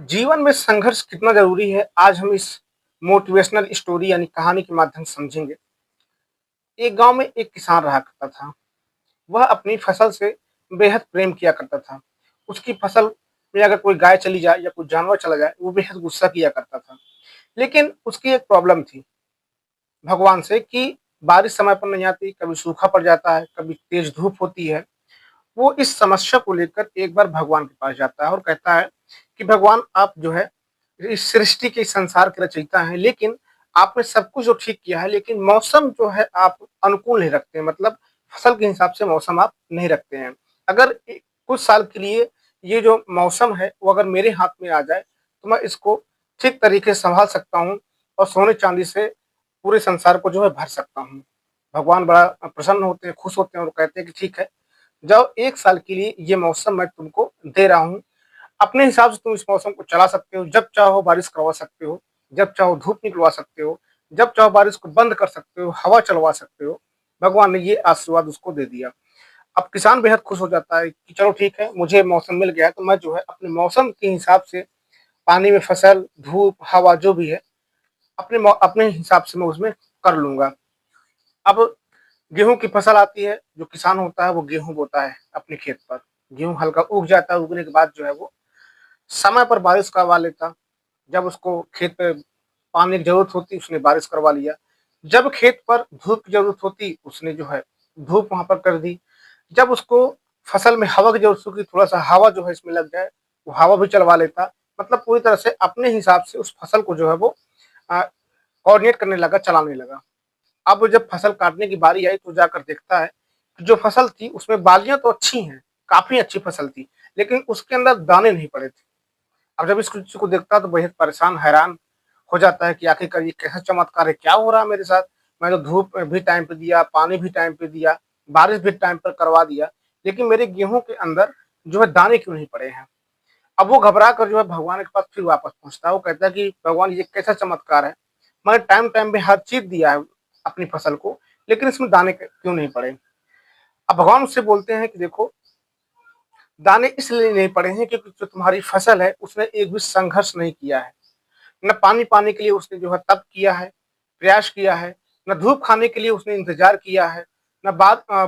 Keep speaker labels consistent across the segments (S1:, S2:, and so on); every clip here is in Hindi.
S1: जीवन में संघर्ष कितना ज़रूरी है, आज हम इस मोटिवेशनल स्टोरी यानी कहानी के माध्यम से समझेंगे। एक गाँव में एक किसान रहा करता था। वह अपनी फसल से बेहद प्रेम किया करता था। उसकी फसल में अगर कोई गाय चली जाए या कोई जानवर चला जाए, वो बेहद गुस्सा किया करता था। लेकिन उसकी एक प्रॉब्लम थी भगवान से कि बारिश समय पर नहीं आती, कभी सूखा पड़ जाता है, कभी तेज धूप होती है। वो इस समस्या को लेकर एक बार भगवान के पास जाता है और कहता है कि भगवान, आप जो है इस सृष्टि के, इस संसार के रचयिता हैं, लेकिन आपने सब कुछ जो ठीक किया है, लेकिन मौसम जो है आप अनुकूल नहीं रखते हैं, मतलब फसल के हिसाब से मौसम आप नहीं रखते हैं। अगर कुछ साल के लिए ये जो मौसम है वो अगर मेरे हाथ में आ जाए तो मैं इसको ठीक तरीके से संभाल सकता हूँ और सोने चांदी से पूरे संसार को जो है भर सकता हूँ। भगवान बड़ा प्रसन्न होते हैं, खुश होते हैं और कहते हैं कि ठीक है, जाओ, 1 साल के लिए ये मौसम मैं तुमको दे रहा हूँ। अपने हिसाब से तुम इस मौसम को चला सकते हो, जब चाहो बारिश करवा सकते हो, जब चाहो धूप निकलवा सकते हो, जब चाहो बारिश को बंद कर सकते हो, हवा चलवा सकते हो। भगवान ने ये आशीर्वाद उसको दे दिया। अब किसान बेहद खुश हो जाता है कि चलो ठीक है, मुझे मौसम मिल गया है, तो मैं जो है अपने मौसम के हिसाब से पानी में फसल, धूप, हवा जो भी है, अपने हिसाब से मैं उसमें कर लूँगा। अब गेहूँ की फसल आती है, जो किसान होता है वो गेहूँ बोता है अपने खेत पर। गेहूँ हल्का उग जाता है, उगने के बाद जो है वो समय पर बारिश करवा लेता। जब उसको खेत पे पानी की ज़रूरत होती, उसने बारिश करवा लिया। जब खेत पर धूप की ज़रूरत होती, उसने जो है धूप वहाँ पर कर दी। जब उसको फसल में हवा की ज़रूरत होगी, थोड़ा-सा हवा जो है इसमें लग जाए, वो हवा भी चलवा लेता। मतलब पूरी तरह से अपने हिसाब से उस फसल को जो है वो कोऑर्डिनेट करने लगा, चलाने लगा। अब जब फसल काटने की बारी आई तो जाकर देखता है कि जो फसल थी उसमें बालियाँ तो अच्छी हैं, काफ़ी अच्छी फसल थी, लेकिन उसके अंदर दाने नहीं पड़े थे। अब जब इस चीज़ को देखता है तो बेहद परेशान, हैरान हो जाता है कि आखिरकार ये कैसा चमत्कार है, क्या हो रहा है मेरे साथ? मैंने धूप भी टाइम पे दिया, पानी भी टाइम पे दिया, बारिश भी टाइम पर करवा दिया, लेकिन मेरे गेहूँ के अंदर जो है दाने क्यों नहीं पड़े हैं? अब वो घबरा कर जो है भगवान के पास फिर वापस पहुँचता है। वो कहता है कि भगवान, ये कैसा चमत्कार है? मैंने टाइम-टाइम पे हर चीज़ दिया है अपनी फसल को, लेकिन इसमें दाने क्यों नहीं पड़े? अब भगवान उससे बोलते हैं कि देखो, दाने इसलिए नहीं पड़े हैं क्योंकि जो तुम्हारी फसल है उसने एक भी संघर्ष नहीं किया है। न पानी पाने के लिए उसने जो है तप किया है, प्रयास किया है, न धूप खाने के लिए उसने इंतज़ार किया है, न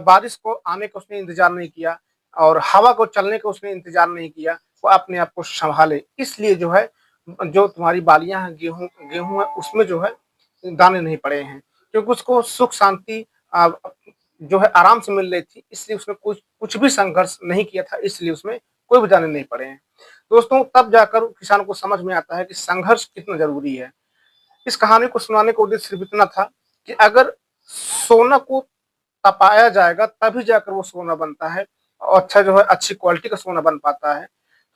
S1: बारिश को आने का उसने इंतज़ार नहीं किया और हवा को चलने का उसने इंतज़ार नहीं किया। वो अपने आप को सँभाले। इसलिए जो है, जो तुम्हारी बालियाँ हैं, गेहूँ गेहूँ है, उसमें जो है दाने नहीं पड़े हैं। क्योंकि उसको सुख शांति अ, जो है आराम से मिल रही थी, इसलिए उसने कुछ कुछ भी संघर्ष नहीं किया था, इसलिए उसमें कोई भी दाने नहीं पड़े हैं। दोस्तों, तब जाकर किसान को समझ में आता है कि संघर्ष कितना ज़रूरी है। इस कहानी को सुनाने का उद्देश्य सिर्फ इतना था कि अगर सोना को तपाया जाएगा तभी जाकर वो सोना बनता है और अच्छा जो है अच्छी क्वालिटी का सोना बन पाता है।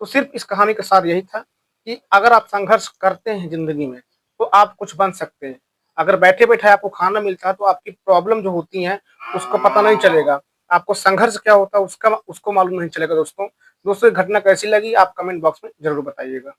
S1: तो सिर्फ इस कहानी का सार यही था कि अगर आप संघर्ष करते हैं ज़िंदगी में, तो आप कुछ बन सकते हैं। अगर बैठे-बैठाए आपको खाना मिलता है तो आपकी प्रॉब्लम जो होती हैं उसको पता नहीं चलेगा। आपको संघर्ष क्या होता है उसको मालूम नहीं चलेगा दोस्तों। दोस्तों, ये घटना कैसी लगी आप कमेंट बॉक्स में ज़रूर बताइएगा।